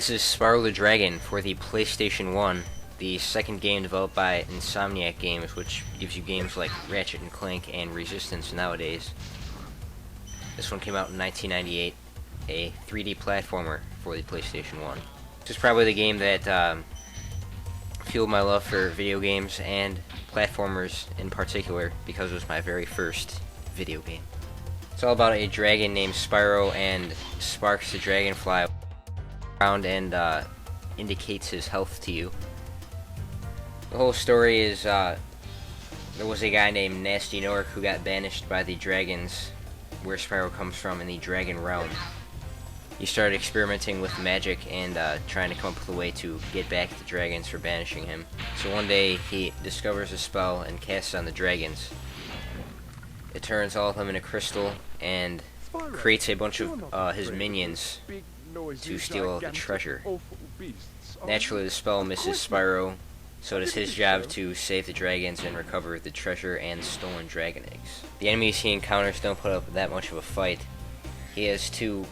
This is Spyro the Dragon for the PlayStation 1, the second game developed by Insomniac Games, which gives you games like Ratchet and Clank and Resistance nowadays. This one came out in 1998, a 3D platformer for the PlayStation 1. This is probably the game that fueled my love for video games and platformers in particular, because it was my very first video game. It's all about a dragon named Spyro, and Sparks the Dragonfly around and indicates his health to you. The whole story is there was a guy named Nasty Nork who got banished by the dragons where Spyro comes from in the dragon realm. He started experimenting with magic and trying to come up with a way to get back at the dragons for banishing him. So one day he discovers a spell and casts it on the dragons. It turns all of them into crystal and creates a bunch of his minions to steal all the treasure. Naturally, the spell misses Spyro, so it is his job to save the dragons and recover the treasure and stolen dragon eggs. The enemies he encounters don't put up that much of a fight. He has two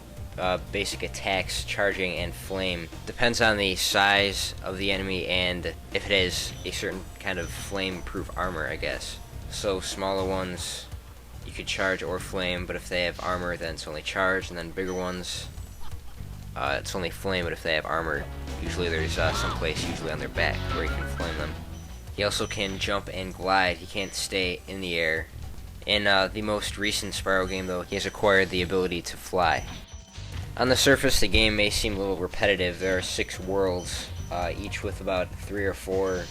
basic attacks, charging and flame. Depends on the size of the enemy and if it has a certain kind of flame-proof armor, I guess. So smaller ones you could charge or flame, but if they have armor then it's only charge, and then bigger ones it's only flame, but if they have armor, usually there's some place, usually on their back, where you can flame them. He also can jump and glide. He can't stay in the air. In the most recent Spyro game, though, he has acquired the ability to fly. On the surface, the game may seem a little repetitive. There are 6 worlds, each with about 3 or 4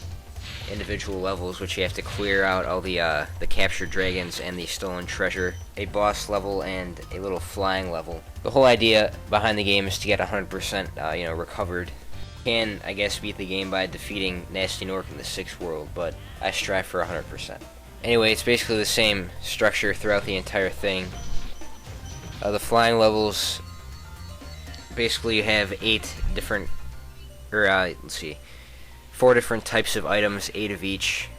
individual levels, which you have to clear out all the captured dragons and the stolen treasure, a boss level, and a little flying level. The whole idea behind the game is to get 100% recovered. You can, I guess, beat the game by defeating Nasty Nork in the 6th world, but I strive for 100%. Anyway, it's basically the same structure throughout the entire thing. The flying levels, basically you have 4 different types of items, 8 of each,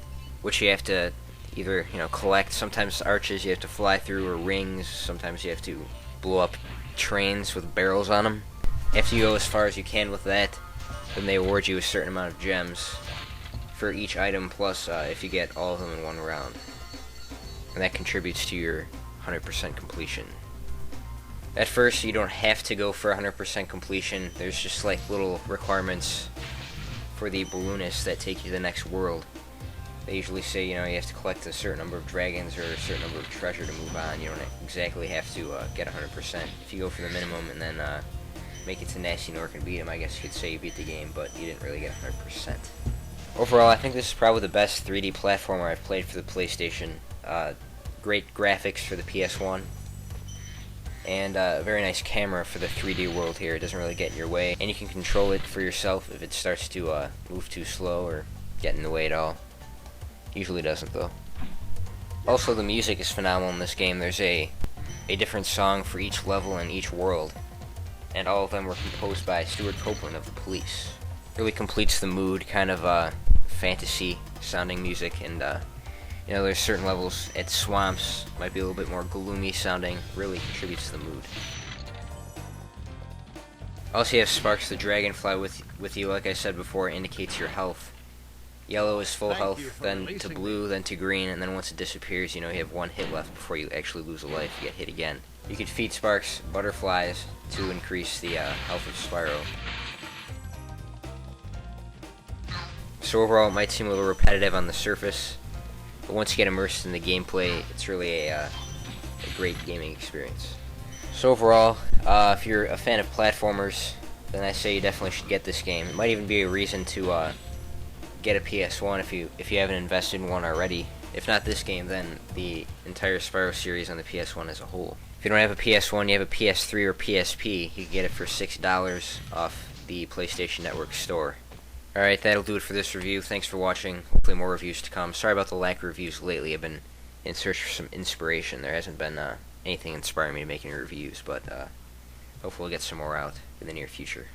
which you have to either, collect. Sometimes arches you have to fly through, or rings. Sometimes you have to blow up trains with barrels on them. After you go as far as you can with that, then they award you a certain amount of gems for each item, plus if you get all of them in one round. And that contributes to your 100% completion. At first, you don't have to go for 100% completion. There's just like little requirements for the balloonists that take you to the next world. They usually say, you have to collect a certain number of dragons or a certain number of treasure to move on. You don't exactly have to get 100%. If you go for the minimum and then make it to Nasty Nork and beat him, I guess you could say you beat the game, but you didn't really get 100%. Overall, I think this is probably the best 3D platformer I've played for the PlayStation. Great graphics for the PS1. And a very nice camera for the 3D world here. It doesn't really get in your way, and you can control it for yourself if it starts to move too slow or get in the way at all. Usually doesn't, though. Also, the music is phenomenal in this game. There's a different song for each level and each world, and all of them were composed by Stuart Copeland of The Police. Really completes the mood, kind of fantasy sounding music, and there's certain levels at swamps, might be a little bit more gloomy sounding, really contributes to the mood. Also, you have Sparks the Dragonfly with you, like I said before, indicates your health. Yellow is full health, then to blue, then to green, and then once it disappears, you have 1 hit left before you actually lose a life, you get hit again. You could feed Sparks butterflies to increase the health of Spyro. So overall, it might seem a little repetitive on the surface, but once you get immersed in the gameplay, it's really a great gaming experience. So overall, if you're a fan of platformers, then I say you definitely should get this game. It might even be a reason to get a PS1 if you haven't invested in one already. If not this game, then the entire Spyro series on the PS1 as a whole. If you don't have a PS1, you have a PS3 or PSP, you can get it for $6 off the PlayStation Network store. Alright, that'll do it for this review. Thanks for watching. Hopefully more reviews to come. Sorry about the lack of reviews lately. I've been in search for some inspiration. There hasn't been anything inspiring me to make any reviews, but hopefully we'll get some more out in the near future.